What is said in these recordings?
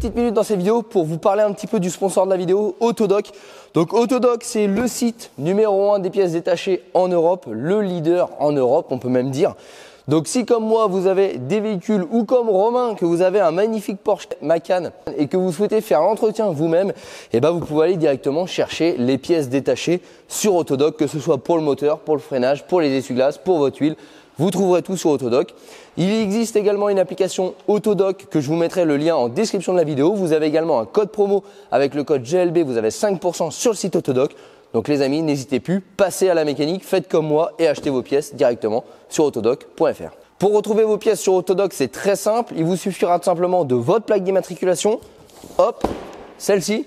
petites minutes dans cette vidéo pour vous parler un petit peu du sponsor de la vidéo, Autodoc. Donc Autodoc, c'est le site numéro 1 des pièces détachées en Europe, le leader en Europe, on peut même dire. Donc si comme moi vous avez des véhicules ou comme Romain que vous avez un magnifique Porsche Macan et que vous souhaitez faire l'entretien vous-même, vous pouvez aller directement chercher les pièces détachées sur Autodoc, que ce soit pour le moteur, pour le freinage, pour les essuie-glaces, pour votre huile. Vous trouverez tout sur Autodoc. Il existe également une application Autodoc que je vous mettrai le lien en description de la vidéo. Vous avez également un code promo avec le code GLB, vous avez 5% sur le site Autodoc. Donc les amis, n'hésitez plus, passez à la mécanique, faites comme moi et achetez vos pièces directement sur autodoc.fr. Pour retrouver vos pièces sur Autodoc, c'est très simple. Il vous suffira tout simplement de votre plaque d'immatriculation, hop, celle-ci,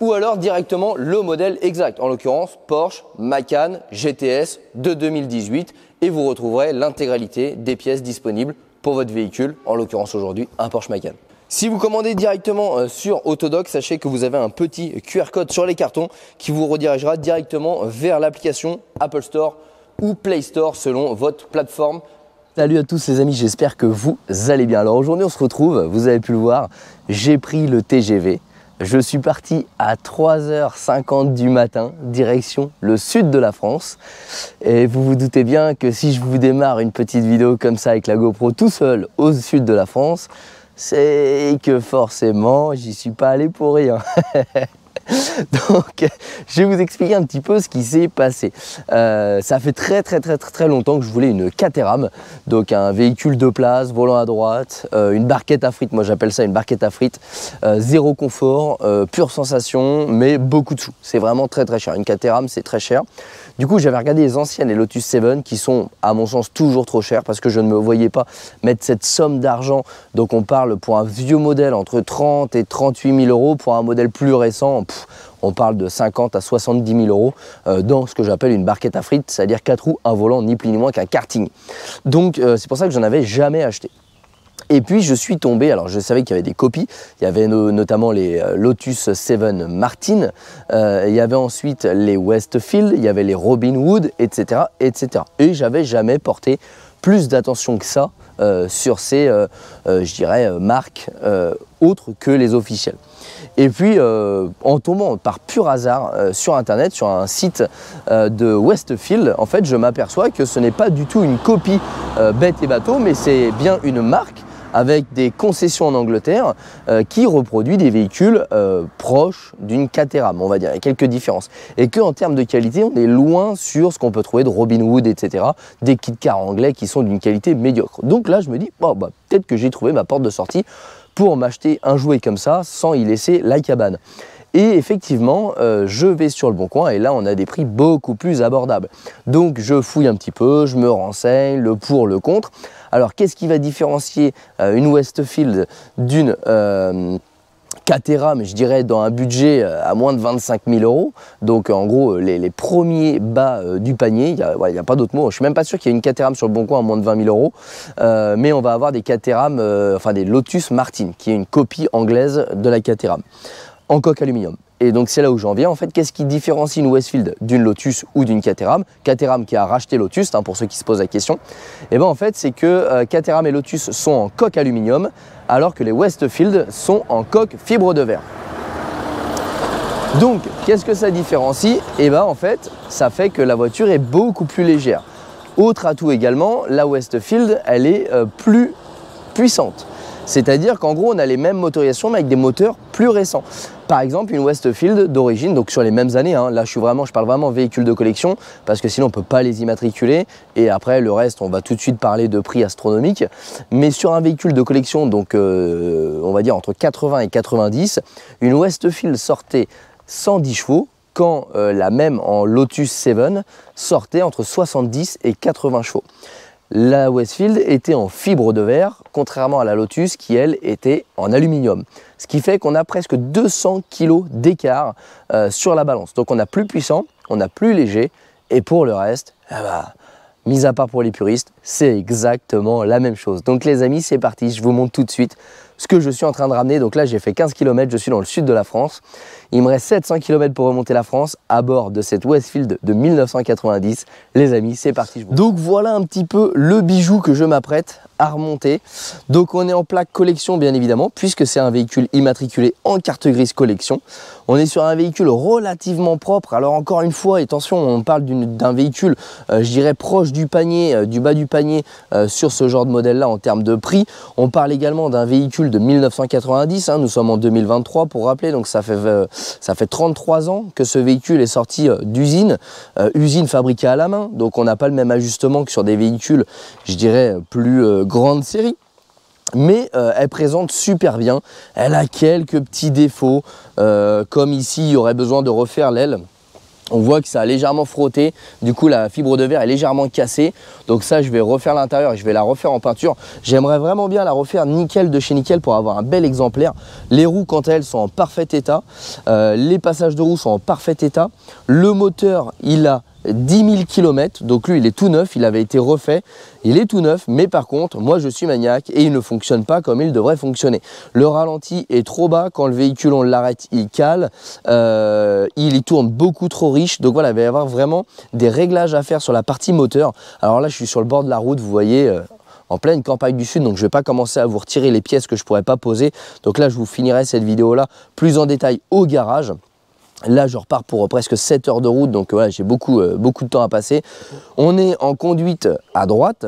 ou alors directement le modèle exact. En l'occurrence, Porsche Macan GTS de 2018 et vous retrouverez l'intégralité des pièces disponibles pour votre véhicule, en l'occurrence aujourd'hui un Porsche Macan. Si vous commandez directement sur Autodoc, sachez que vous avez un petit QR code sur les cartons qui vous redirigera directement vers l'application Apple Store ou Play Store selon votre plateforme. Salut à tous les amis, j'espère que vous allez bien. Alors aujourd'hui on se retrouve, vous avez pu le voir, j'ai pris le TGV. Je suis parti à 3h50 du matin, direction le sud de la France. Et vous vous doutez bien que si je vous démarre une petite vidéo comme ça avec la GoPro tout seul au sud de la France, c'est que forcément, j'y suis pas allé pour rien. Donc, je vais vous expliquer un petit peu ce qui s'est passé. Ça fait très longtemps que je voulais une Caterham, donc un véhicule de place, volant à droite, une barquette à frites, moi j'appelle ça une barquette à frites, zéro confort, pure sensation, mais beaucoup de sous. C'est vraiment très cher. Une Caterham, c'est très cher. Du coup, j'avais regardé les anciennes, les Lotus 7, qui sont, à mon sens, toujours trop chères parce que je ne me voyais pas mettre cette somme d'argent. Donc, on parle pour un vieux modèle entre 30 et 38 000 euros. Pour un modèle plus récent, on parle de 50 à 70 000 euros dans ce que j'appelle une barquette à frites, c'est-à-dire 4 roues, un volant, ni plus ni moins qu'un karting. Donc, c'est pour ça que je n'en avais jamais acheté. Et puis je suis tombé, alors je savais qu'il y avait des copies, il y avait notamment les Lotus 7 Martin, il y avait ensuite les Westfield, il y avait les Robin Hood, etc. etc. Et j'avais jamais porté plus d'attention que ça sur ces, je dirais, marques autres que les officielles. Et puis en tombant par pur hasard sur internet, sur un site de Westfield, en fait je m'aperçois que ce n'est pas du tout une copie bête et bateau, mais c'est bien une marque avec des concessions en Angleterre qui reproduit des véhicules proches d'une Caterham, on va dire. Il y a quelques différences. Et qu'en termes de qualité, on est loin sur ce qu'on peut trouver de Robin Hood, etc. Des kit cars anglais qui sont d'une qualité médiocre. Donc là, je me dis, peut-être que j'ai trouvé ma porte de sortie pour m'acheter un jouet comme ça sans y laisser la cabane. Et effectivement, je vais sur le bon coin et là on a des prix beaucoup plus abordables. Donc je fouille un petit peu, je me renseigne, le pour, le contre. Alors qu'est-ce qui va différencier une Westfield d'une Caterham, je dirais dans un budget à moins de 25 000 euros. Donc en gros les premiers bas du panier, il n'y a pas d'autre mot. Je ne suis même pas sûr qu'il y ait une Caterham sur le bon coin à moins de 20 000 euros. Mais on va avoir des Caterham, des Lotus Martin, qui est une copie anglaise de la Caterham, en coque aluminium. Et donc c'est là où j'en viens. En fait, qu'est-ce qui différencie une Westfield d'une Lotus ou d'une Caterham? Caterham qui a racheté Lotus, pour ceux qui se posent la question. Et bien en fait, c'est que Caterham et Lotus sont en coque aluminium, alors que les Westfield sont en coque fibre de verre. Donc, qu'est-ce que ça différencie? Et bien en fait, ça fait que la voiture est beaucoup plus légère. Autre atout également, la Westfield, elle est plus puissante. C'est-à-dire qu'en gros, on a les mêmes motorisations, mais avec des moteurs plus récents. Par exemple, une Westfield d'origine, donc sur les mêmes années, là je parle vraiment véhicule de collection, parce que sinon on ne peut pas les immatriculer, et après le reste, on va tout de suite parler de prix astronomiques. Mais sur un véhicule de collection, donc on va dire entre 80 et 90, une Westfield sortait 110 chevaux, quand la même en Lotus 7 sortait entre 70 et 80 chevaux. La Westfield était en fibre de verre, contrairement à la Lotus qui, elle, était en aluminium. Ce qui fait qu'on a presque 200 kg d'écart sur la balance. Donc on a plus puissant, on a plus léger, et pour le reste, mis à part pour les puristes, c'est exactement la même chose. Donc les amis, c'est parti, je vous montre tout de suite ce que je suis en train de ramener. Donc là, j'ai fait 15 km, je suis dans le sud de la France. Il me reste 700 km pour remonter la France à bord de cette Westfield de 1990. Les amis, c'est parti. Donc voilà un petit peu le bijou que je m'apprête à remonter. Donc on est en plaque collection bien évidemment, puisque c'est un véhicule immatriculé en carte grise collection. On est sur un véhicule relativement propre. Alors encore une fois, attention, on parle d'un véhicule, je dirais proche du panier, du bas du panier sur ce genre de modèle-là en termes de prix. On parle également d'un véhicule de 1990, hein, nous sommes en 2023 pour rappeler, donc ça fait 33 ans que ce véhicule est sorti d'usine, usine fabriquée à la main. Donc on n'a pas le même ajustement que sur des véhicules, je dirais, plus grande série. Mais elle présente super bien, elle a quelques petits défauts, comme ici il y aurait besoin de refaire l'aile. On voit que ça a légèrement frotté, du coup la fibre de verre est légèrement cassée. Donc ça, je vais refaire l'intérieur et je vais la refaire en peinture. J'aimerais vraiment bien la refaire nickel de chez nickel pour avoir un bel exemplaire. Les roues, quant à elles, sont en parfait état. Les passages de roues sont en parfait état. Le moteur, il a 10 000 km, donc lui il est tout neuf, il avait été refait, il est tout neuf, mais par contre moi je suis maniaque et il ne fonctionne pas comme il devrait fonctionner. Le ralenti est trop bas, quand le véhicule on l'arrête il cale, il y tourne beaucoup trop riche, donc voilà, il va y avoir vraiment des réglages à faire sur la partie moteur. Alors là je suis sur le bord de la route, vous voyez, en pleine campagne du sud, donc je ne vais pas commencer à vous retirer les pièces que je ne pourrais pas poser. Donc là je vous finirai cette vidéo là plus en détail au garage. Là, je repars pour presque 7 heures de route, donc voilà, j'ai beaucoup de temps à passer. On est en conduite à droite,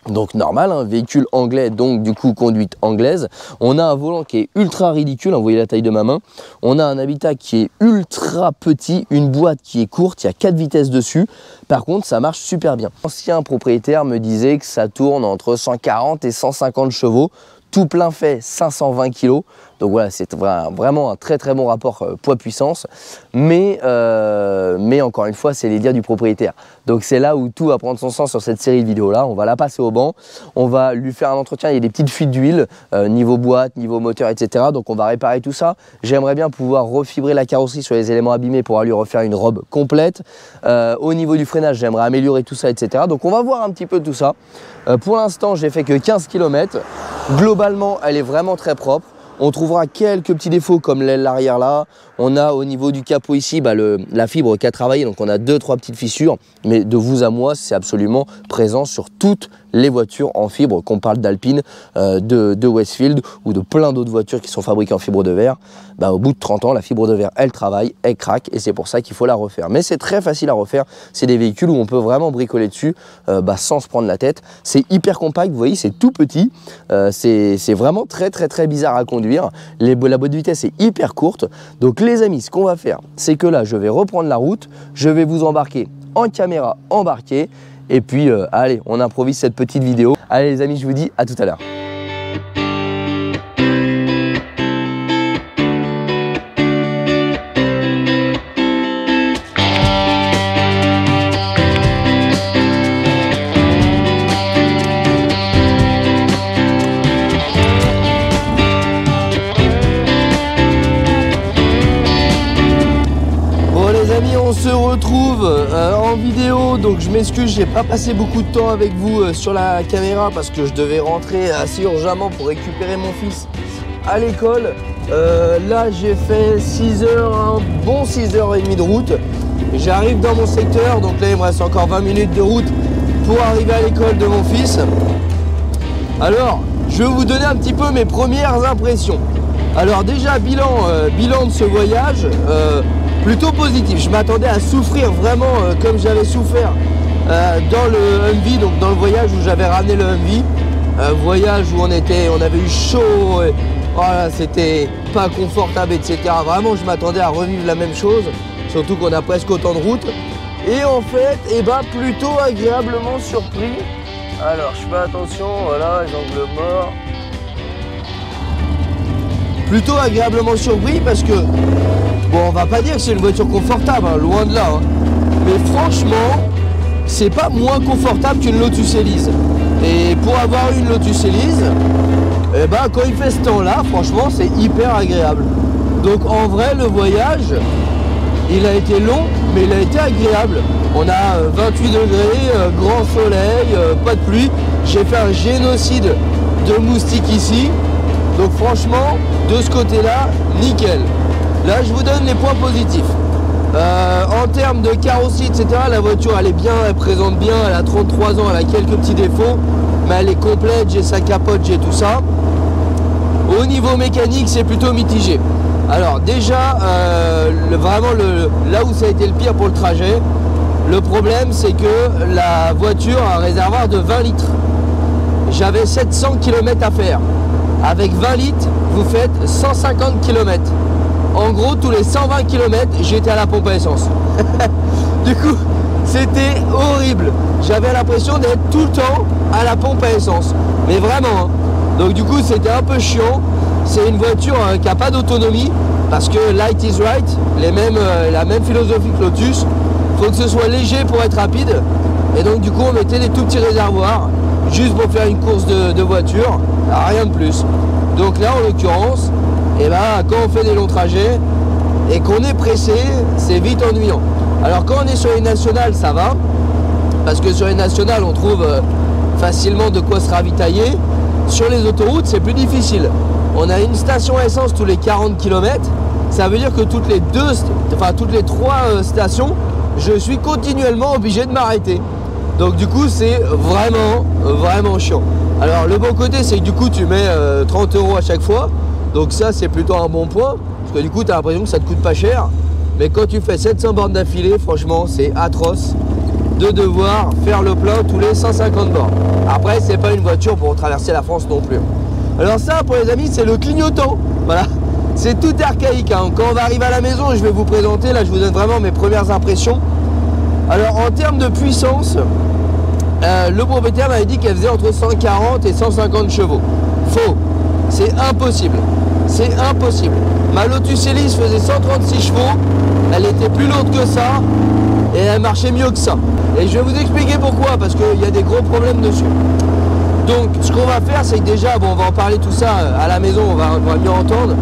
donc normal, hein, véhicule anglais, donc du coup conduite anglaise. On a un volant qui est ultra ridicule, hein, vous voyez la taille de ma main. On a un habitat qui est ultra petit, une boîte qui est courte, il y a 4 vitesses dessus. Par contre, ça marche super bien. L'ancien propriétaire me disait que ça tourne entre 140 et 150 chevaux. Tout plein fait 520 kg, donc voilà, c'est vraiment un très bon rapport poids-puissance, mais encore une fois, c'est les dires du propriétaire. Donc c'est là où tout va prendre son sens sur cette série de vidéos-là. On va la passer au banc, on va lui faire un entretien, il y a des petites fuites d'huile, niveau boîte, niveau moteur, etc. Donc on va réparer tout ça. J'aimerais bien pouvoir refibrer la carrosserie sur les éléments abîmés pour lui refaire une robe complète. Au niveau du freinage, j'aimerais améliorer tout ça, etc. Donc on va voir un petit peu tout ça. Pour l'instant, j'ai fait que 15 km. Globalement, elle est vraiment très propre. On trouvera quelques petits défauts comme l'aile arrière là. On a au niveau du capot ici la fibre qui a travaillé, donc on a 2-3 petites fissures. Mais de vous à moi, c'est absolument présent sur toutes les voitures en fibre, qu'on parle d'Alpine, de Westfield ou de plein d'autres voitures qui sont fabriquées en fibre de verre. Au bout de 30 ans, la fibre de verre, elle travaille, elle craque et c'est pour ça qu'il faut la refaire. Mais c'est très facile à refaire. C'est des véhicules où on peut vraiment bricoler dessus sans se prendre la tête. C'est hyper compact, vous voyez, c'est tout petit. C'est vraiment très bizarre à conduire. La boîte de vitesse est hyper courte. Donc les amis, ce qu'on va faire, c'est que là, je vais reprendre la route. Je vais vous embarquer en caméra embarquée. Et puis, allez, on improvise cette petite vidéo. Allez les amis, je vous dis à tout à l'heure. On se retrouve en vidéo, donc je m'excuse, j'ai pas passé beaucoup de temps avec vous sur la caméra parce que je devais rentrer assez urgemment pour récupérer mon fils à l'école. Là j'ai fait 6 heures, un bon 6h30 de route. J'arrive dans mon secteur, donc là il me reste encore 20 minutes de route pour arriver à l'école de mon fils. Alors, je vais vous donner un petit peu mes premières impressions. Alors déjà, bilan de ce voyage, plutôt positif. Je m'attendais à souffrir vraiment comme j'avais souffert dans le Humvee, donc dans le voyage où j'avais ramené le Humvee. Voyage où on avait eu chaud, et, voilà, c'était pas confortable, etc. Vraiment, je m'attendais à revivre la même chose, surtout qu'on a presque autant de route. Et en fait, plutôt agréablement surpris. Alors, je fais attention, voilà, les angles morts. Plutôt agréablement surpris parce que, bon, on va pas dire que c'est une voiture confortable, hein, loin de là. Hein. Mais franchement, c'est pas moins confortable qu'une Lotus Elise. Et pour avoir une Lotus Elise, quand il fait ce temps-là, franchement, c'est hyper agréable. Donc en vrai, le voyage, il a été long, mais il a été agréable. On a 28 degrés, grand soleil, pas de pluie. J'ai fait un génocide de moustiques ici. Donc franchement, de ce côté-là, nickel. Là, je vous donne les points positifs. En termes de carrosserie, etc., la voiture, elle est bien, elle présente bien, elle a 33 ans, elle a quelques petits défauts, mais elle est complète, j'ai sa capote, j'ai tout ça. Au niveau mécanique, c'est plutôt mitigé. Alors déjà, vraiment là où ça a été le pire pour le trajet, le problème, c'est que la voiture a un réservoir de 20 litres. J'avais 700 km à faire. Avec 20 litres, vous faites 150 km. En gros, tous les 120 km, j'étais à la pompe à essence. Du coup, c'était horrible. J'avais l'impression d'être tout le temps à la pompe à essence. Mais vraiment. Hein. Donc du coup, c'était un peu chiant. C'est une voiture qui n'a pas d'autonomie. Parce que Light is Right, la même philosophie que Lotus. Il faut que ce soit léger pour être rapide. Et donc du coup, on mettait des tout petits réservoirs. Juste pour faire une course de voiture. Rien de plus. Donc là, en l'occurrence, et quand on fait des longs trajets et qu'on est pressé, c'est vite ennuyant. Alors quand on est sur les nationales, ça va, parce que sur les nationales, on trouve facilement de quoi se ravitailler. Sur les autoroutes, c'est plus difficile. On a une station essence tous les 40 km. Ça veut dire que toutes les 3 stations, je suis continuellement obligé de m'arrêter. Donc du coup, c'est vraiment chiant. Alors le bon côté, c'est que du coup, tu mets 30 € à chaque fois. Donc ça, c'est plutôt un bon point. Parce que du coup, tu as l'impression que ça te coûte pas cher. Mais quand tu fais 700 bornes d'affilée, franchement, c'est atroce de devoir faire le plein tous les 150 bornes. Après, c'est pas une voiture pour traverser la France non plus. Alors ça, pour les amis, c'est le clignotant. Voilà. C'est tout archaïque. Hein. Quand on va arriver à la maison, je vais vous présenter. Là, je vous donne vraiment mes premières impressions. Alors, en termes de puissance, le propriétaire m'avait dit qu'elle faisait entre 140 et 150 chevaux. Faux. C'est impossible. C'est impossible. Ma Lotus Elise faisait 136 chevaux. Elle était plus lourde que ça. Et elle marchait mieux que ça. Et je vais vous expliquer pourquoi. Parce qu'il y a des gros problèmes dessus. Donc, ce qu'on va faire, c'est que déjà, on va en parler tout ça à la maison. On va mieux entendre.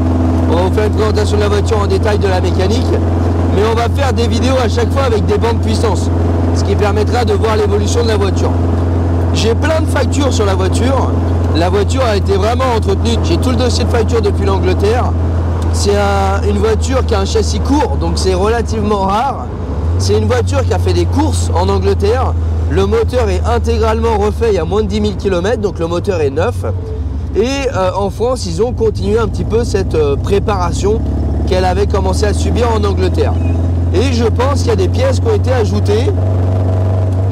On va vous faire une présentation de la voiture en détail, de la mécanique. Mais on va faire des vidéos à chaque fois avec des bandes puissance. Ce qui permettra de voir l'évolution de la voiture. J'ai plein de factures sur la voiture. La voiture a été vraiment entretenue. J'ai tout le dossier de facture depuis l'Angleterre. C'est une voiture qui a un châssis court, donc c'est relativement rare. C'est une voiture qui a fait des courses en Angleterre. Le moteur est intégralement refait il y a moins de 10 000 km, donc le moteur est neuf. Et en France, ils ont continué un petit peu cette préparation qu'elle avait commencé à subir en Angleterre. Et je pense qu'il y a des pièces qui ont été ajoutées,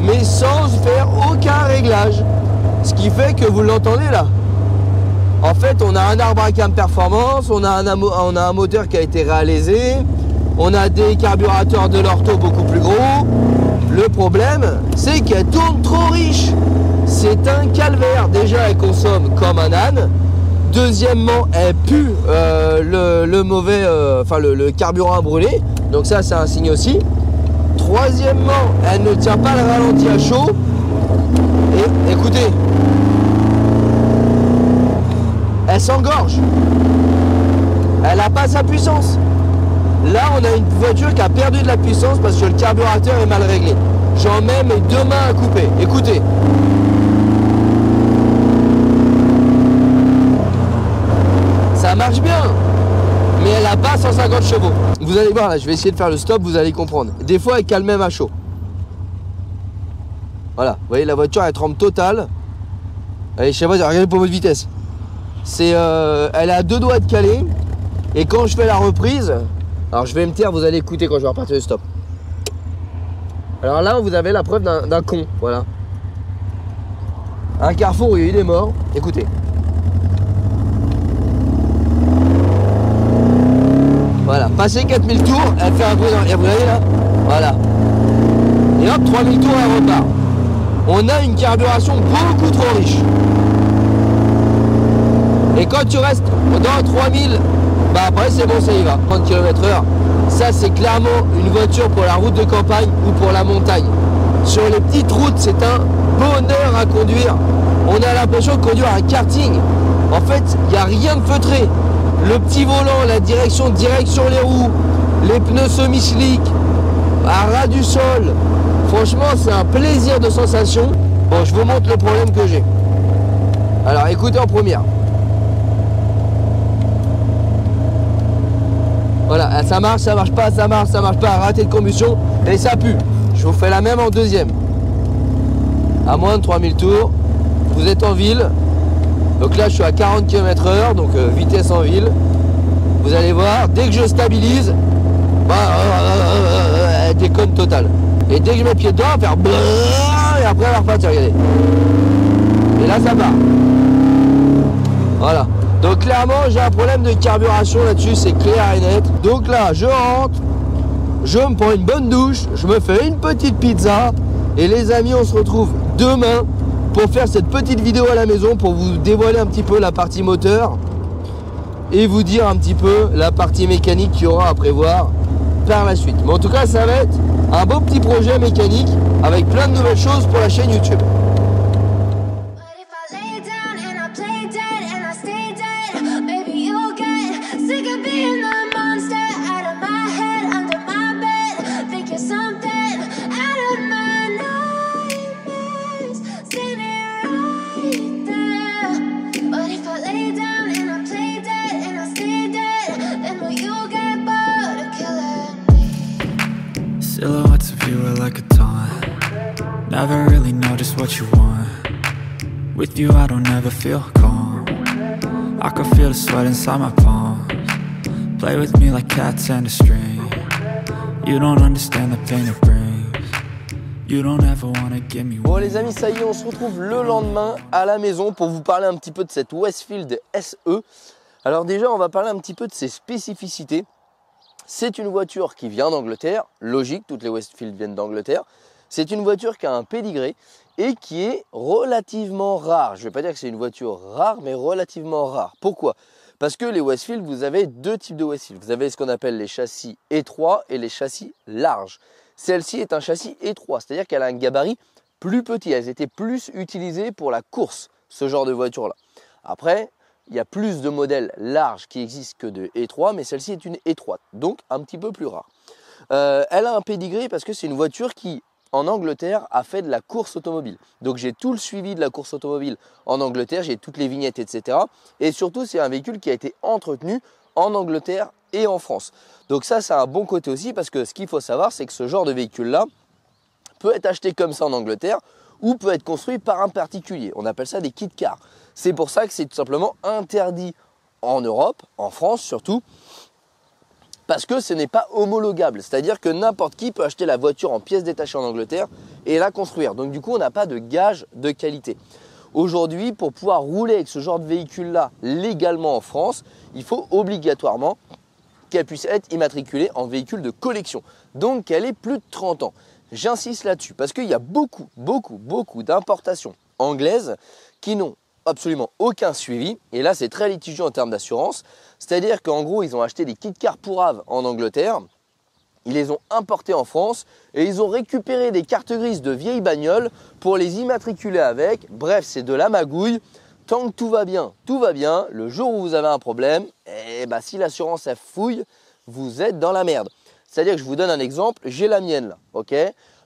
mais sans faire aucun réglage. Ce qui fait que vous l'entendez là. En fait, on a un arbre à cam performance, on a un moteur qui a été réalisé, on a des carburateurs de l'ortho beaucoup plus gros. Le problème, c'est qu'elle tourne trop riche. C'est un calvaire. Déjà, elle consomme comme un âne. Deuxièmement, elle pue le carburant à brûler. Donc ça, c'est un signe aussi. Troisièmement, elle ne tient pas le ralenti à chaud. Et écoutez, elle s'engorge. Elle n'a pas sa puissance. Là, on a une voiture qui a perdu de la puissance parce que le carburateur est mal réglé. J'en mets mes 2 mains à couper. Écoutez. Ça marche bien, mais elle n'a pas 150 chevaux. Vous allez voir, là, je vais essayer de faire le stop, vous allez comprendre. Des fois, elle cale même à chaud. Voilà, vous voyez, la voiture, elle tremble totale. Allez, je sais pas, regardez pour votre vitesse. Elle est à 2 doigts de caler. Et quand je fais la reprise, alors je vais me taire, vous allez écouter quand je vais repartir le stop. Alors là, vous avez la preuve d'un con, voilà. Un carrefour où il y a eu des morts, écoutez. Voilà, passé 4000 tours, elle fait un bruit dans... Et vous voyez là, voilà. Et hop, 3000 tours, elle repart. On a une carburation beaucoup trop riche. Et quand tu restes dans 3000, bah après c'est bon, ça y va, 30 km/h. Ça, c'est clairement une voiture pour la route de campagne ou pour la montagne. Sur les petites routes, c'est un bonheur à conduire. On a l'impression de conduire un karting. En fait, il n'y a rien de feutré. Le petit volant, la direction direct sur les roues, les pneus semi-slick, à ras du sol. Franchement, c'est un plaisir de sensation. Bon, je vous montre le problème que j'ai. Alors, écoutez en première. Voilà, ça marche pas, ça marche pas, raté de combustion et ça pue. Je vous fais la même en deuxième. À moins de 3000 tours, vous êtes en ville. Donc là, je suis à 40 km/h, donc vitesse en ville. Vous allez voir, dès que je stabilise, déconne totale. Et dès que je mets le pied dedans, elle va faire et après elle va repartir, regardez. Et là, ça part. Voilà. Donc clairement, j'ai un problème de carburation là-dessus, c'est clair et net. Donc là, je rentre, je me prends une bonne douche, je me fais une petite pizza. Et les amis, on se retrouve demain pour faire cette petite vidéo à la maison pour vous dévoiler un petit peu la partie moteur et vous dire un petit peu la partie mécanique qu'il y aura à prévoir par la suite. Mais en tout cas, ça va être un beau petit projet mécanique avec plein de nouvelles choses pour la chaîne YouTube. Silhouettes of you are like a taunt. Never really know just what you want. With you I don't ever feel calm. I can feel the sweat inside my palms. Play with me like cats and a string. You don't understand the pain it brings. You don't ever wanna give me. Bon les amis, ça y est, on se retrouve le lendemain à la maison pour vous parler un petit peu de cette Westfield SE. Alors déjà, on va parler un petit peu de ses spécificités. C'est une voiture qui vient d'Angleterre, logique, toutes les Westfield viennent d'Angleterre. C'est une voiture qui a un pédigré et qui est relativement rare. Je ne vais pas dire que c'est une voiture rare, mais relativement rare. Pourquoi? Parce que les Westfield, vous avez deux types de Westfield. Vous avez ce qu'on appelle les châssis étroits et les châssis larges. Celle-ci est un châssis étroit, c'est-à-dire qu'elle a un gabarit plus petit. Elles étaient plus utilisées pour la course, ce genre de voiture-là. Après, il y a plus de modèles larges qui existent que de étroits, mais celle-ci est une étroite, donc un petit peu plus rare. Elle a un pédigré parce que c'est une voiture qui, en Angleterre, a fait de la course automobile. Donc j'ai tout le suivi de la course automobile en Angleterre, j'ai toutes les vignettes, etc. Et surtout, c'est un véhicule qui a été entretenu en Angleterre et en France. Donc ça, c'est un bon côté aussi parce que ce qu'il faut savoir, c'est que ce genre de véhicule-là peut être acheté comme ça en Angleterre ou peut être construit par un particulier. On appelle ça des kit cars. C'est pour ça que c'est tout simplement interdit en Europe, en France surtout, parce que ce n'est pas homologable. C'est-à-dire que n'importe qui peut acheter la voiture en pièces détachées en Angleterre et la construire. Donc du coup, on n'a pas de gage de qualité. Aujourd'hui, pour pouvoir rouler avec ce genre de véhicule-là légalement en France, il faut obligatoirement qu'elle puisse être immatriculée en véhicule de collection. Donc qu'elle ait plus de 30 ans. J'insiste là-dessus parce qu'il y a beaucoup d'importations anglaises qui n'ont absolument aucun suivi. Et là, c'est très litigieux en termes d'assurance. C'est-à-dire qu'en gros, ils ont acheté des kit cars pourraves en Angleterre. Ils les ont importés en France et ils ont récupéré des cartes grises de vieilles bagnoles pour les immatriculer avec. Bref, c'est de la magouille. Tant que tout va bien, tout va bien. Le jour où vous avez un problème, si l'assurance elle fouille, vous êtes dans la merde. C'est-à-dire que je vous donne un exemple, j'ai la mienne là, ok?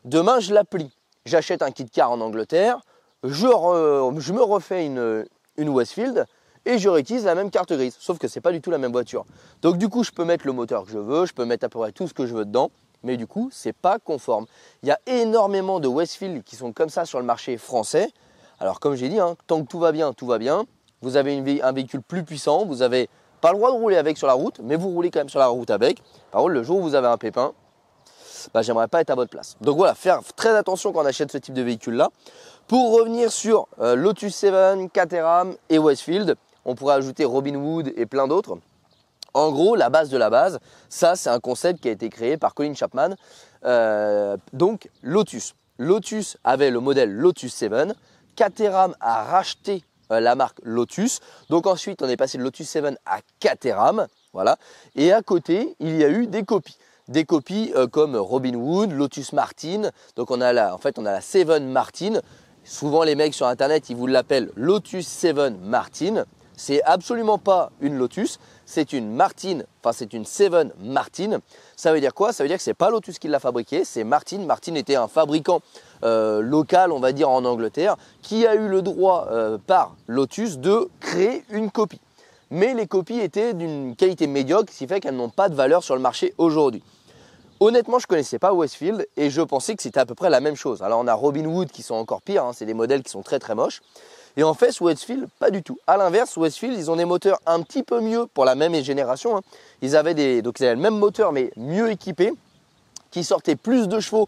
Demain, je la plie. J'achète un kit car en Angleterre, je me refais une Westfield et je réutilise la même carte grise. Sauf que ce n'est pas du tout la même voiture. Donc du coup, je peux mettre le moteur que je veux, je peux mettre à peu près tout ce que je veux dedans, mais du coup, ce n'est pas conforme. Il y a énormément de Westfield qui sont comme ça sur le marché français. Alors comme j'ai dit, tant que tout va bien, tout va bien. Vous avez un véhicule plus puissant, vous n'avez pas le droit de rouler avec sur la route, mais vous roulez quand même sur la route avec. Par contre, le jour où vous avez un pépin, j'aimerais pas être à votre place. Donc voilà, faire très attention quand on achète ce type de véhicule-là. Pour revenir sur Lotus 7, Caterham et Westfield, on pourrait ajouter Robin Hood et plein d'autres. En gros, la base de la base, ça c'est un concept qui a été créé par Colin Chapman. Donc Lotus. Lotus avait le modèle Lotus 7. Caterham a racheté la marque Lotus. Donc ensuite, on est passé de Lotus 7 à Caterham. Voilà. Et à côté, il y a eu des copies. Des copies comme Robin Hood, Lotus Martin. Donc on a la 7 Martin. Souvent les mecs sur internet, ils vous l'appellent Lotus 7 Martin. C'est absolument pas une Lotus, c'est une Martin, enfin c'est une 7 Martin. Ça veut dire quoi? Ça veut dire que c'est pas Lotus qui l'a fabriqué, c'est Martin. Martin était un fabricant local, on va dire en Angleterre, qui a eu le droit par Lotus de créer une copie. mais les copies étaient d'une qualité médiocre, ce qui fait qu'elles n'ont pas de valeur sur le marché aujourd'hui. Honnêtement, je ne connaissais pas Westfield et je pensais que c'était à peu près la même chose. Alors on a Robin Hood qui sont encore pires, c'est des modèles qui sont très très moches. Et en fait, Westfield, pas du tout. À l'inverse, Westfield, ils ont des moteurs un petit peu mieux pour la même génération. Ils avaient le même moteur mais mieux équipé, qui sortait plus de chevaux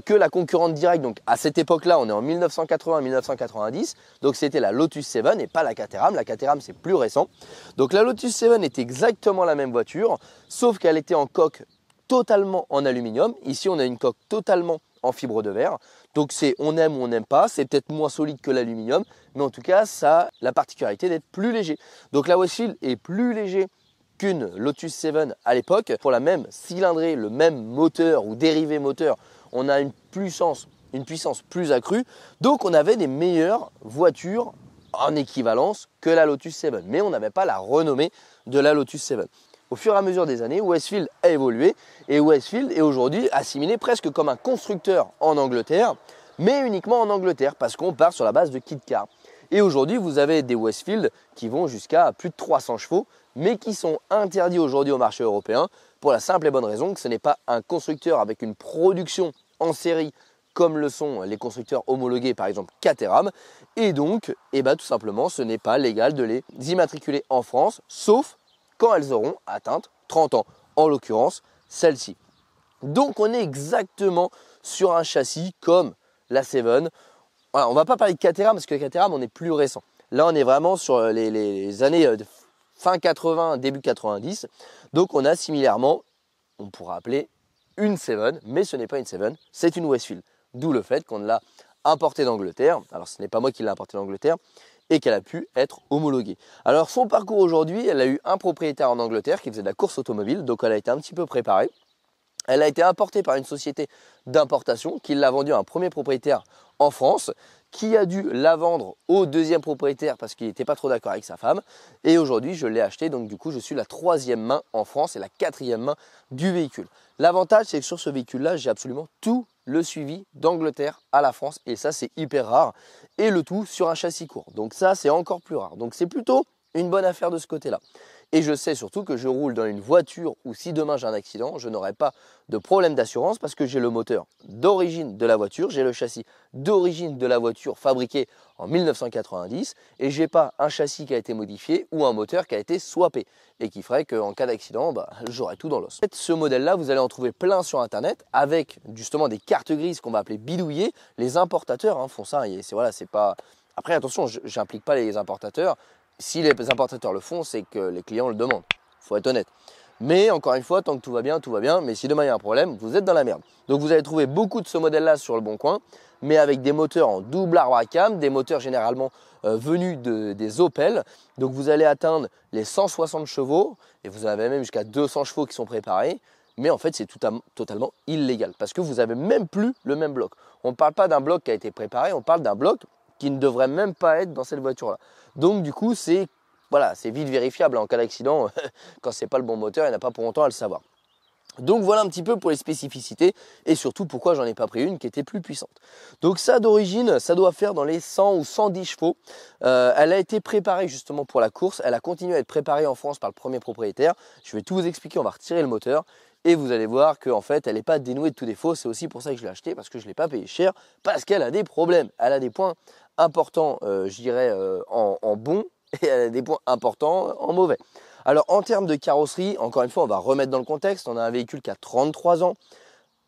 que la concurrente directe. Donc à cette époque-là, on est en 1980-1990. Donc c'était la Lotus 7 et pas la Caterham. La Caterham, c'est plus récent. Donc la Lotus 7 était exactement la même voiture, sauf qu'elle était en coque totalement en aluminium. Ici, on a une coque totalement en fibre de verre. Donc on aime ou on n'aime pas, c'est peut-être moins solide que l'aluminium, mais en tout cas, ça a la particularité d'être plus léger. Donc la Westfield est plus léger qu'une Lotus 7 à l'époque. Pour la même cylindrée, le même moteur ou dérivé moteur, on a une puissance plus accrue. Donc on avait des meilleures voitures en équivalence que la Lotus 7, mais on n'avait pas la renommée de la Lotus 7. Au fur et à mesure des années, Westfield a évolué et Westfield est aujourd'hui assimilé presque comme un constructeur en Angleterre, mais uniquement en Angleterre parce qu'on part sur la base de kit car. Et aujourd'hui, vous avez des Westfield qui vont jusqu'à plus de 300 chevaux, mais qui sont interdits aujourd'hui au marché européen pour la simple et bonne raison que ce n'est pas un constructeur avec une production en série comme le sont les constructeurs homologués, par exemple Caterham. Et donc, tout simplement, ce n'est pas légal de les immatriculer en France, sauf quand elles auront atteint 30 ans, en l'occurrence celle-ci. Donc on est exactement sur un châssis comme la 7. Voilà, on ne va pas parler de Caterham parce que Caterham on est plus récent. Là on est vraiment sur les années fin 80, début 90. Donc on a similairement, on pourra appeler une 7, mais ce n'est pas une 7, c'est une Westfield. D'où le fait qu'on l'a importée d'Angleterre. Alors ce n'est pas moi qui l'ai importée d'Angleterre, et qu'elle a pu être homologuée. Alors son parcours aujourd'hui, elle a eu un propriétaire en Angleterre qui faisait de la course automobile, donc elle a été un petit peu préparée. Elle a été importée par une société d'importation qui l'a vendue à un premier propriétaire en France, qui a dû la vendre au deuxième propriétaire parce qu'il n'était pas trop d'accord avec sa femme. Et aujourd'hui, je l'ai achetée, donc du coup, je suis la 3e main en France et la 4e main du véhicule. L'avantage, c'est que sur ce véhicule-là, j'ai absolument tout le suivi d'Angleterre à la France et ça, c'est hyper rare. Et le tout sur un châssis court. Donc ça, c'est encore plus rare. Donc c'est plutôt une bonne affaire de ce côté-là. Et je sais surtout que je roule dans une voiture où si demain j'ai un accident, je n'aurai pas de problème d'assurance parce que j'ai le moteur d'origine de la voiture, j'ai le châssis d'origine de la voiture fabriqué en 1990 et je n'ai pas un châssis qui a été modifié ou un moteur qui a été swappé et qui ferait qu'en cas d'accident, j'aurai tout dans l'os. En fait, ce modèle-là, vous allez en trouver plein sur Internet avec justement des cartes grises qu'on va appeler bidouillées. Les importateurs font ça. C'est pas... Après, attention, je n'implique pas les importateurs. Si les importateurs le font, c'est que les clients le demandent. Il faut être honnête. Mais encore une fois, tant que tout va bien, tout va bien. Mais si demain il y a un problème, vous êtes dans la merde. Donc vous allez trouver beaucoup de ce modèle-là sur le Bon Coin, mais avec des moteurs en double arbre à cam, des moteurs généralement venus des Opel. Donc vous allez atteindre les 160 chevaux et vous avez même jusqu'à 200 chevaux qui sont préparés. Mais en fait, c'est totalement illégal parce que vous n'avez même plus le même bloc. On ne parle pas d'un bloc qui a été préparé, on parle d'un bloc qui ne devrait même pas être dans cette voiture-là. Donc du coup, c'est vite vérifiable en cas d'accident. Quand ce n'est pas le bon moteur, il n'y a pas pour longtemps à le savoir. Donc voilà un petit peu pour les spécificités et surtout pourquoi j'en ai pas pris une qui était plus puissante. Donc ça d'origine, ça doit faire dans les 100 ou 110 chevaux. Elle a été préparée justement pour la course. Elle a continué à être préparée en France par le premier propriétaire. Je vais tout vous expliquer, on va retirer le moteur. Et vous allez voir qu'en fait, elle n'est pas dénouée de tout défaut. C'est aussi pour ça que je l'ai achetée, parce que je ne l'ai pas payé cher, parce qu'elle a des problèmes. Elle a des points importants, je dirais, en bon, et elle a des points importants en mauvais. Alors, en termes de carrosserie, encore une fois, on va remettre dans le contexte. On a un véhicule qui a 33 ans.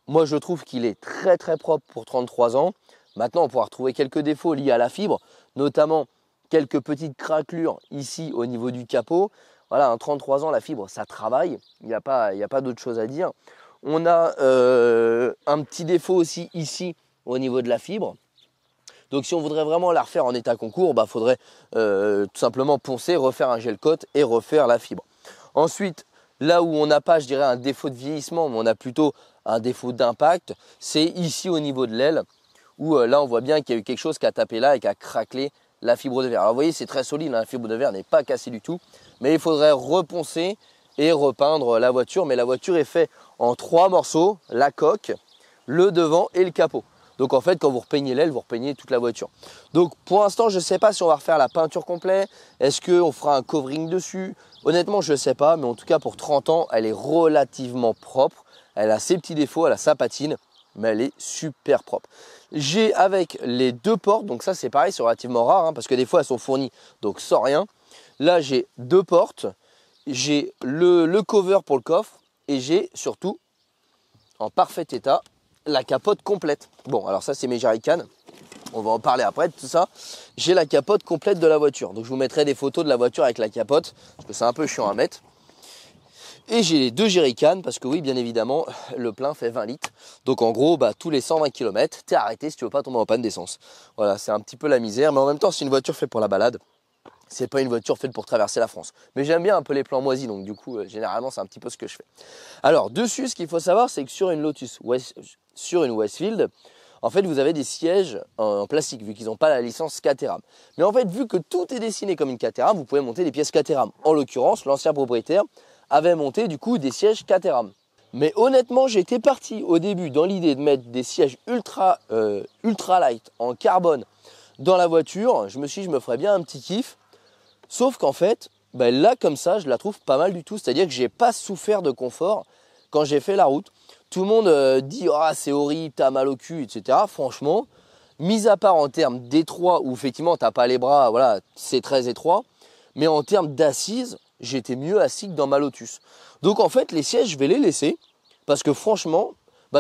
Moi, je trouve qu'il est très, très propre pour 33 ans. Maintenant, on pourra retrouver quelques défauts liés à la fibre, notamment quelques petites craquelures ici au niveau du capot. Voilà, en 33 ans, la fibre, ça travaille. Il n'y a pas d'autre chose à dire. On a un petit défaut aussi ici au niveau de la fibre. Donc si on voudrait vraiment la refaire en état concours, faudrait tout simplement poncer, refaire un gel coat et refaire la fibre. Ensuite, là où on n'a pas, je dirais, un défaut de vieillissement, mais on a plutôt un défaut d'impact, c'est ici au niveau de l'aile, où là on voit bien qu'il y a eu quelque chose qui a tapé là et qui a craquelé la fibre de verre. Alors vous voyez, c'est très solide, la fibre de verre n'est pas cassée du tout, mais il faudrait reponcer et repeindre la voiture. Mais la voiture est faite en 3 morceaux, la coque, le devant et le capot. Donc en fait, quand vous repeignez l'aile, vous repeignez toute la voiture. Donc pour l'instant, je ne sais pas si on va refaire la peinture complète. Est-ce qu'on fera un covering dessus? Honnêtement, je ne sais pas. Mais en tout cas, pour 30 ans, elle est relativement propre. Elle a ses petits défauts, elle a sa patine. Mais elle est super propre. J'ai avec les 2 portes. Donc ça, c'est pareil, c'est relativement rare. Hein, parce que des fois, elles sont fournies. Donc sans rien. Là, j'ai 2 portes. J'ai le cover pour le coffre. Et j'ai surtout, en parfait état, la capote complète. Bon, alors ça, c'est mes jerrycans. On va en parler après de tout ça. J'ai la capote complète de la voiture. Donc, je vous mettrai des photos de la voiture avec la capote. Parce que c'est un peu chiant à mettre. Et j'ai les 2 jerrycans. Parce que oui, bien évidemment, le plein fait 20 litres. Donc, en gros, tous les 120 km, t'es arrêté si tu veux pas tomber en panne d'essence. Voilà, c'est un petit peu la misère. Mais en même temps, c'est une voiture faite pour la balade. C'est pas une voiture faite pour traverser la France. Mais j'aime bien un peu les plans moisis, donc du coup, généralement, c'est un petit peu ce que je fais. Alors, dessus, ce qu'il faut savoir, c'est que sur une Lotus, sur une Westfield, en fait, vous avez des sièges en plastique, vu qu'ils n'ont pas la licence Caterham. Mais en fait, vu que tout est dessiné comme une Caterham, vous pouvez monter des pièces Caterham. En l'occurrence, l'ancien propriétaire avait monté, du coup, des sièges Caterham. Mais honnêtement, j'étais parti au début dans l'idée de mettre des sièges ultra light en carbone dans la voiture. Je me suis dit, je me ferais bien un petit kiff. Sauf qu'en fait, là comme ça, je la trouve pas mal du tout. C'est-à-dire que j'ai pas souffert de confort quand j'ai fait la route. Tout le monde dit « Ah, c'est horrible, t'as mal au cul, etc. » Franchement, mis à part en termes d'étroit, où effectivement t'as pas les bras, voilà, c'est très étroit. Mais en termes d'assises, j'étais mieux assis que dans ma Lotus. Donc en fait, les sièges, je vais les laisser. Parce que franchement,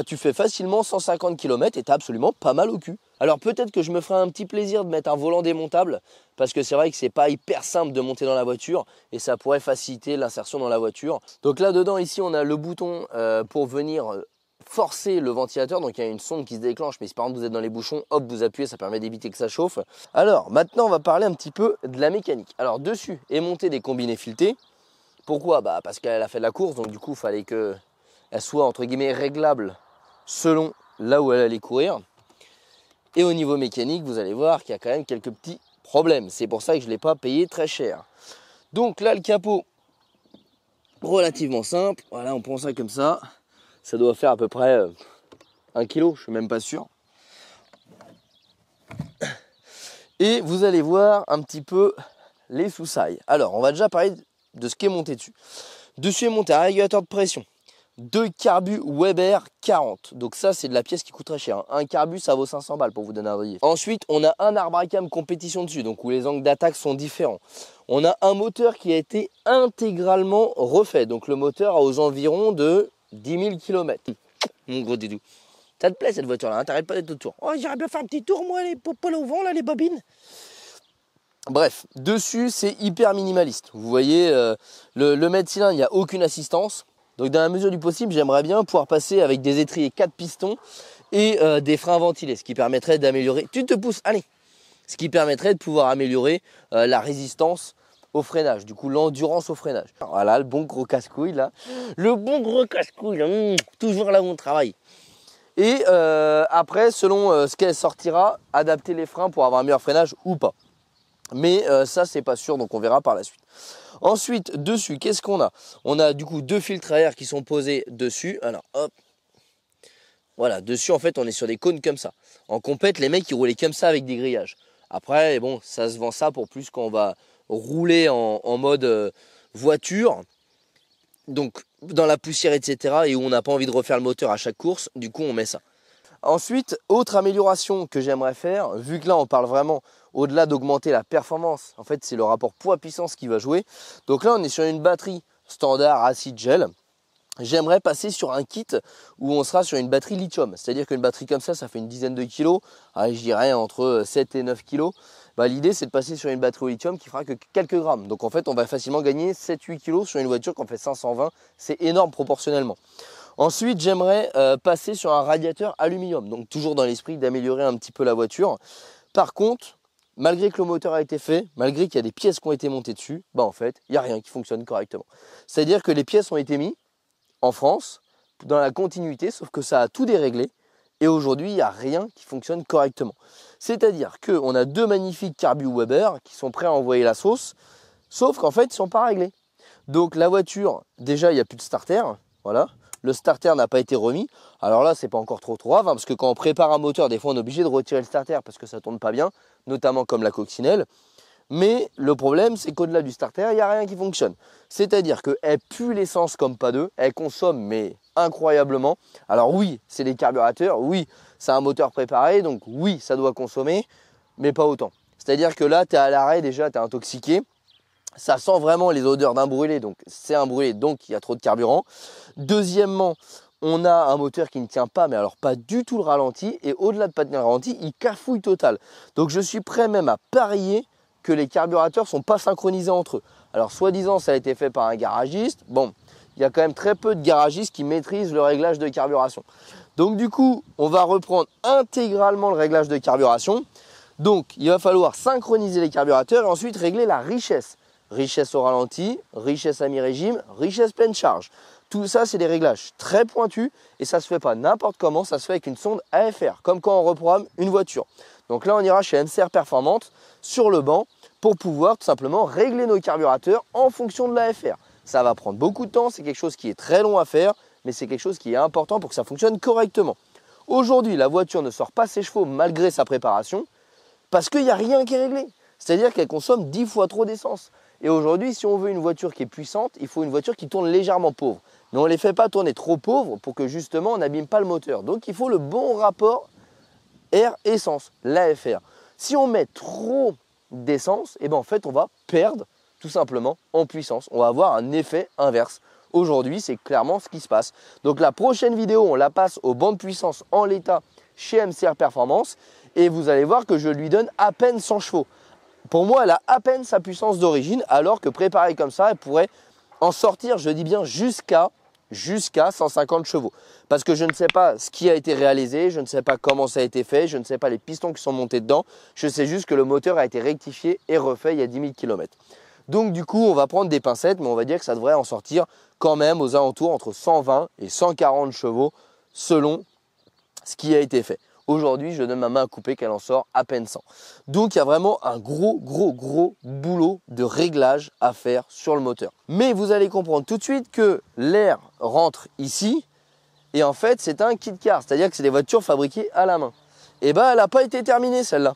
tu fais facilement 150 km et t'as absolument pas mal au cul. Alors peut-être que je me ferai un petit plaisir de mettre un volant démontable parce que c'est vrai que c'est pas hyper simple de monter dans la voiture et ça pourrait faciliter l'insertion dans la voiture. Donc là dedans ici on a le bouton pour venir forcer le ventilateur. Donc il y a une sonde qui se déclenche, mais si par exemple vous êtes dans les bouchons, hop vous appuyez, ça permet d'éviter que ça chauffe. Alors maintenant on va parler un petit peu de la mécanique. Alors dessus est monté des combinés filetés. Pourquoi? Parce qu'elle a fait de la course, donc du coup il fallait qu'elle soit entre guillemets réglable selon là où elle allait courir. Et au niveau mécanique, vous allez voir qu'il y a quand même quelques petits problèmes. C'est pour ça que je ne l'ai pas payé très cher. Donc là, le capot, relativement simple. Voilà, on prend ça comme ça. Ça doit faire à peu près 1 kg, je ne suis même pas sûr. Et vous allez voir un petit peu les sous-sailles. Alors, on va déjà parler de ce qui est monté dessus. Dessus est monté un régulateur de pression. 2 Carbu Weber 40. Donc ça, c'est de la pièce qui coûte très cher. Un Carbu, ça vaut 500 balles pour vous donner un idée. Ensuite, on a un arbre à cam compétition dessus, donc où les angles d'attaque sont différents. On a un moteur qui a été intégralement refait. Donc le moteur a aux environs de 10 000 km. Mon gros dédou. Ça te plaît cette voiture-là, hein? T'arrêtes pas d'être autour. Oh, j'aimerais bien faire un petit tour, moi, les popoles au vent, là, les bobines. Bref, dessus, c'est hyper minimaliste. Vous voyez, le mètre cylindre, il n'y a aucune assistance. Donc dans la mesure du possible, j'aimerais bien pouvoir passer avec des étriers 4 pistons et des freins ventilés, ce qui permettrait d'améliorer, tu te pousses, allez, ce qui permettrait de pouvoir améliorer la résistance au freinage, du coup l'endurance au freinage. Voilà, le bon gros casse-couille là, le bon gros casse-couille, toujours là où on travaille. Et après, selon ce qu'elle sortira, adapter les freins pour avoir un meilleur freinage ou pas. Mais ça, c'est pas sûr, donc on verra par la suite. Ensuite, dessus, qu'est-ce qu'on a? On a du coup 2 filtres à air qui sont posés dessus. Alors, hop. Voilà, dessus, en fait, on est sur des cônes comme ça. En compète, les mecs, ils roulaient comme ça avec des grillages. Après, bon, ça se vend ça pour plus quand on va rouler en mode voiture. Donc, dans la poussière, etc. Et où on n'a pas envie de refaire le moteur à chaque course. Du coup, on met ça. Ensuite, autre amélioration que j'aimerais faire, vu que là, on parle vraiment au-delà d'augmenter la performance. En fait, c'est le rapport poids-puissance qui va jouer. Donc là, on est sur une batterie standard acide gel. J'aimerais passer sur un kit où on sera sur une batterie lithium. C'est-à-dire qu'une batterie comme ça fait une dizaine de kilos. Je dirais entre 7 et 9 kilos. L'idée, c'est de passer sur une batterie au lithium qui fera que quelques grammes. Donc en fait, on va facilement gagner 7-8 kilos sur une voiture qu'on fait 520. C'est énorme proportionnellement. Ensuite, j'aimerais passer sur un radiateur aluminium. Donc toujours dans l'esprit d'améliorer un petit peu la voiture. Par contre, malgré que le moteur a été fait, malgré qu'il y a des pièces qui ont été montées dessus, en fait, il n'y a rien qui fonctionne correctement. C'est-à-dire que les pièces ont été mises en France, dans la continuité, sauf que ça a tout déréglé. Et aujourd'hui, il n'y a rien qui fonctionne correctement. C'est-à-dire qu'on a 2 magnifiques Carbu Weber qui sont prêts à envoyer la sauce, sauf qu'en fait, ils ne sont pas réglés. Donc la voiture, déjà, il n'y a plus de starter. Voilà. le starter n'a pas été remis. Alors là, c'est pas encore trop grave, hein, parce que quand on prépare un moteur, des fois on est obligé de retirer le starter parce que ça tourne pas bien, notamment comme la coccinelle. Mais le problème, c'est qu'au-delà du starter, il n'y a rien qui fonctionne. C'est-à-dire qu'elle pue l'essence comme pas deux, elle consomme mais incroyablement. Alors oui, c'est des carburateurs, oui, c'est un moteur préparé, donc oui, ça doit consommer, mais pas autant. C'est-à-dire que là, tu es à l'arrêt déjà, tu es intoxiqué. Ça sent vraiment les odeurs d'un brûlé, donc c'est un brûlé, donc il y a trop de carburant. Deuxièmement, on a un moteur qui ne tient pas, mais alors pas du tout le ralenti. Et au-delà de pas tenir le ralenti, il cafouille total. Donc je suis prêt même à parier que les carburateurs ne sont pas synchronisés entre eux. Alors soi-disant ça a été fait par un garagiste. Bon, il y a quand même très peu de garagistes qui maîtrisent le réglage de carburation. Donc du coup, on va reprendre intégralement le réglage de carburation. Donc il va falloir synchroniser les carburateurs et ensuite régler la richesse. Richesse au ralenti, richesse à mi-régime, richesse pleine charge. Tout ça, c'est des réglages très pointus et ça ne se fait pas n'importe comment, ça se fait avec une sonde AFR, comme quand on reprogramme une voiture. Donc là, on ira chez MCR Performance sur le banc pour pouvoir tout simplement régler nos carburateurs en fonction de l'AFR. Ça va prendre beaucoup de temps, c'est quelque chose qui est très long à faire, mais c'est quelque chose qui est important pour que ça fonctionne correctement. Aujourd'hui, la voiture ne sort pas ses chevaux malgré sa préparation parce qu'il n'y a rien qui est réglé. C'est-à-dire qu'elle consomme 10 fois trop d'essence. Et aujourd'hui, si on veut une voiture qui est puissante, il faut une voiture qui tourne légèrement pauvre. Mais on ne les fait pas tourner trop pauvres pour que justement on n'abîme pas le moteur. Donc il faut le bon rapport air-essence, l'AFR. Si on met trop d'essence, eh ben en fait on va perdre tout simplement en puissance. On va avoir un effet inverse. Aujourd'hui, c'est clairement ce qui se passe. Donc la prochaine vidéo, on la passe au banc de puissance en l'état chez MCR Performance. Et vous allez voir que je lui donne à peine 100 chevaux. Pour moi, elle a à peine sa puissance d'origine, alors que préparée comme ça, elle pourrait en sortir, je dis bien, jusqu'à 150 chevaux. Parce que je ne sais pas ce qui a été réalisé, je ne sais pas comment ça a été fait, je ne sais pas les pistons qui sont montés dedans. Je sais juste que le moteur a été rectifié et refait il y a 10 000 km. Donc du coup, on va prendre des pincettes, mais on va dire que ça devrait en sortir quand même aux alentours entre 120 et 140 chevaux selon ce qui a été fait. Aujourd'hui, je donne ma main à couper qu'elle en sort à peine 100. Donc, il y a vraiment un gros boulot de réglage à faire sur le moteur. Mais vous allez comprendre tout de suite que l'air rentre ici et en fait, c'est un kit car, c'est-à-dire que c'est des voitures fabriquées à la main. Et bien, elle n'a pas été terminée celle-là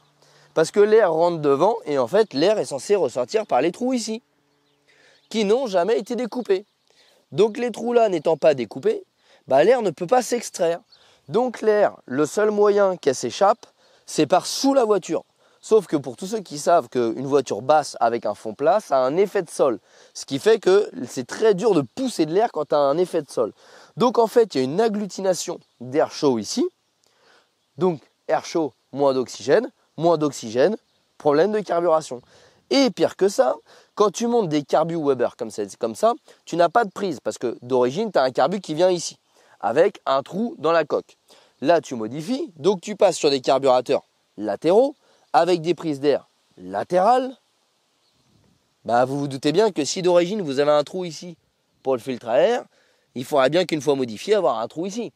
parce que l'air rentre devant et en fait, l'air est censé ressortir par les trous ici qui n'ont jamais été découpés. Donc, les trous là n'étant pas découpés, bah, l'air ne peut pas s'extraire. Donc l'air, le seul moyen qu'elle s'échappe, c'est par sous la voiture. Sauf que pour tous ceux qui savent qu'une voiture basse avec un fond plat, ça a un effet de sol. Ce qui fait que c'est très dur de pousser de l'air quand tu as un effet de sol. Donc en fait, il y a une agglutination d'air chaud ici. Donc air chaud, moins d'oxygène, problème de carburation. Et pire que ça, quand tu montes des carbus Weber comme ça, tu n'as pas de prise parce que d'origine, tu as un carbu qui vient ici, avec un trou dans la coque. Là, tu modifies, donc tu passes sur des carburateurs latéraux, avec des prises d'air latérales. Bah, vous vous doutez bien que si d'origine, vous avez un trou ici pour le filtre à air, il faudra bien qu'une fois modifié, avoir un trou ici.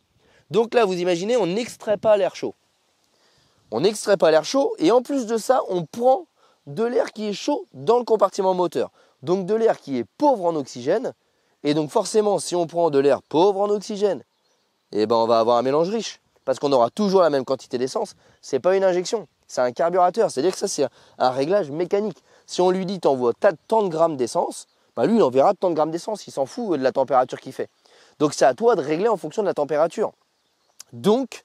Donc là, vous imaginez, on n'extrait pas l'air chaud. On n'extrait pas l'air chaud, et en plus de ça, on prend de l'air qui est chaud dans le compartiment moteur. Donc de l'air qui est pauvre en oxygène, et donc forcément, si on prend de l'air pauvre en oxygène, eh ben on va avoir un mélange riche parce qu'on aura toujours la même quantité d'essence. Ce n'est pas une injection, c'est un carburateur. C'est-à-dire que ça, c'est un réglage mécanique. Si on lui dit t'envoies tant de grammes d'essence, bah lui, il enverra tant de grammes d'essence. Il s'en fout de la température qu'il fait. Donc, c'est à toi de régler en fonction de la température. Donc,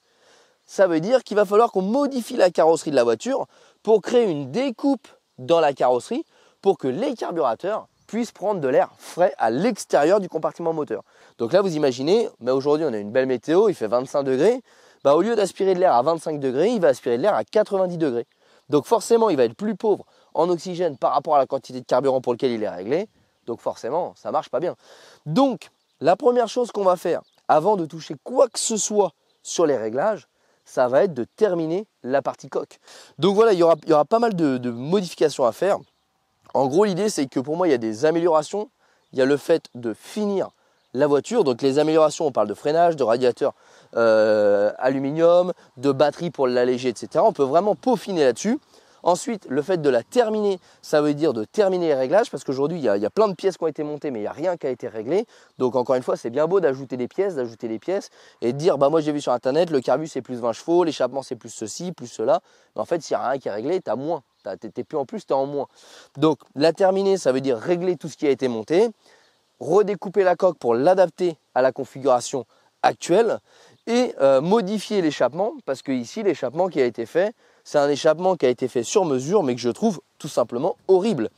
ça veut dire qu'il va falloir qu'on modifie la carrosserie de la voiture pour créer une découpe dans la carrosserie pour que les carburateurs puissent prendre de l'air frais à l'extérieur du compartiment moteur. Donc là, vous imaginez, aujourd'hui, on a une belle météo, il fait 25 degrés. Bah, au lieu d'aspirer de l'air à 25 degrés, il va aspirer de l'air à 90 degrés. Donc forcément, il va être plus pauvre en oxygène par rapport à la quantité de carburant pour lequel il est réglé. Donc forcément, ça ne marche pas bien. Donc, la première chose qu'on va faire, avant de toucher quoi que ce soit sur les réglages, ça va être de terminer la partie coque. Donc voilà, il y aura pas mal de modifications à faire. En gros, l'idée, c'est que pour moi, il y a des améliorations. Il y a le fait de finir la voiture. Donc les améliorations, on parle de freinage, de radiateur aluminium, de batterie pour l'alléger, etc. On peut vraiment peaufiner là-dessus. Ensuite, le fait de la terminer, ça veut dire de terminer les réglages parce qu'aujourd'hui, il y a plein de pièces qui ont été montées, mais il n'y a rien qui a été réglé. Donc encore une fois, c'est bien beau d'ajouter des pièces et de dire, bah moi j'ai vu sur internet, le carbu c'est plus 20 chevaux, l'échappement c'est plus ceci, plus cela. Mais en fait, s'il n'y a rien qui est réglé, tu as moins. T'es plus en plus, tu es en moins. Donc la terminer, ça veut dire régler tout ce qui a été monté, redécouper la coque pour l'adapter à la configuration actuelle et modifier l'échappement parce que ici, l'échappement qui a été fait, c'est un échappement qui a été fait sur mesure mais que je trouve tout simplement horrible.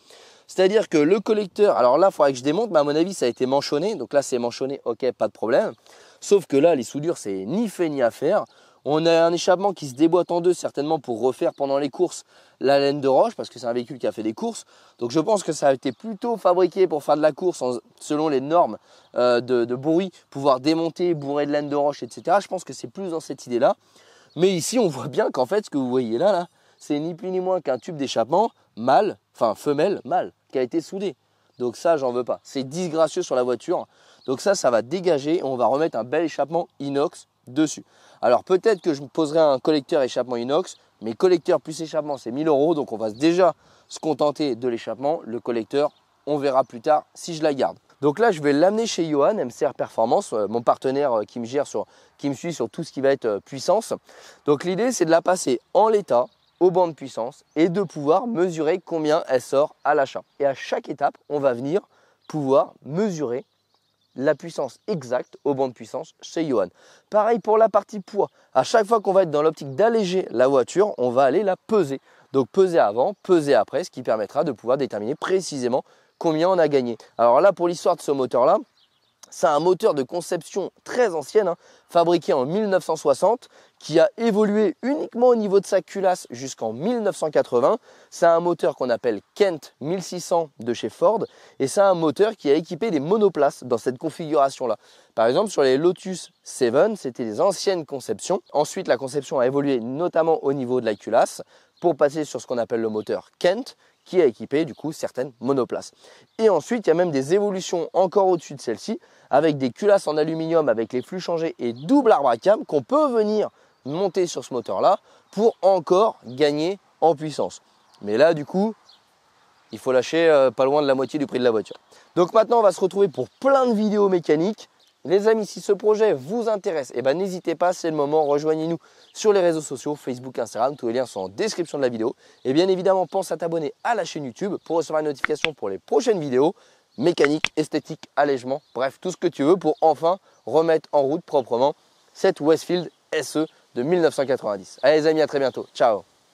C'est-à-dire que le collecteur, alors là, il faudrait que je démonte, mais à mon avis, ça a été manchonné. Donc là, c'est manchonné, ok, pas de problème. Sauf que là, les soudures, c'est ni fait ni à faire. On a un échappement qui se déboîte en deux, certainement pour refaire pendant les courses la laine de roche, parce que c'est un véhicule qui a fait des courses. Donc je pense que ça a été plutôt fabriqué pour faire de la course selon les normes de bruit, pouvoir démonter, bourrer de laine de roche, etc. Je pense que c'est plus dans cette idée-là. Mais ici, on voit bien qu'en fait, ce que vous voyez là, c'est ni plus ni moins qu'un tube d'échappement mâle, enfin femelle, mâle, qui a été soudé. Donc ça, j'en veux pas. C'est disgracieux sur la voiture. Donc ça va dégager et on va remettre un bel échappement inox dessus. Alors peut-être que je me poserai un collecteur échappement inox, mais collecteur plus échappement, c'est 1000 €. Donc on va déjà se contenter de l'échappement. Le collecteur, on verra plus tard si je la garde. Donc là, je vais l'amener chez Johan, MCR Performance, mon partenaire qui me suit sur tout ce qui va être puissance. Donc l'idée, c'est de la passer en l'état au banc de puissance et de pouvoir mesurer combien elle sort à l'achat. Et à chaque étape, on va venir pouvoir mesurer la puissance exacte au banc de puissance chez Johan. Pareil pour la partie poids. À chaque fois qu'on va être dans l'optique d'alléger la voiture, on va aller la peser. Donc peser avant, peser après, ce qui permettra de pouvoir déterminer précisément combien on a gagné. Alors là, pour l'histoire de ce moteur-là, c'est un moteur de conception très ancienne, fabriqué en 1960, qui a évolué uniquement au niveau de sa culasse jusqu'en 1980. C'est un moteur qu'on appelle Kent 1600 de chez Ford et c'est un moteur qui a équipé des monoplaces dans cette configuration-là. Par exemple, sur les Lotus 7, c'était des anciennes conceptions. Ensuite, la conception a évolué notamment au niveau de la culasse pour passer sur ce qu'on appelle le moteur Kent, qui a équipé du coup certaines monoplaces. Et ensuite, il y a même des évolutions encore au-dessus de celle-ci, avec des culasses en aluminium avec les flux changés et double arbre à cam qu'on peut venir monter sur ce moteur-là pour encore gagner en puissance. Mais là, du coup, il faut lâcher pas loin de la moitié du prix de la voiture. Donc maintenant, on va se retrouver pour plein de vidéos mécaniques. Les amis, si ce projet vous intéresse, n'hésitez pas, c'est le moment, rejoignez-nous sur les réseaux sociaux, Facebook, Instagram, tous les liens sont en description de la vidéo. Et bien évidemment, pense à t'abonner à la chaîne YouTube pour recevoir une notification pour les prochaines vidéos, mécanique, esthétique, allègement, bref, tout ce que tu veux pour enfin remettre en route proprement cette Westfield SE de 1990. Allez les amis, à très bientôt, ciao.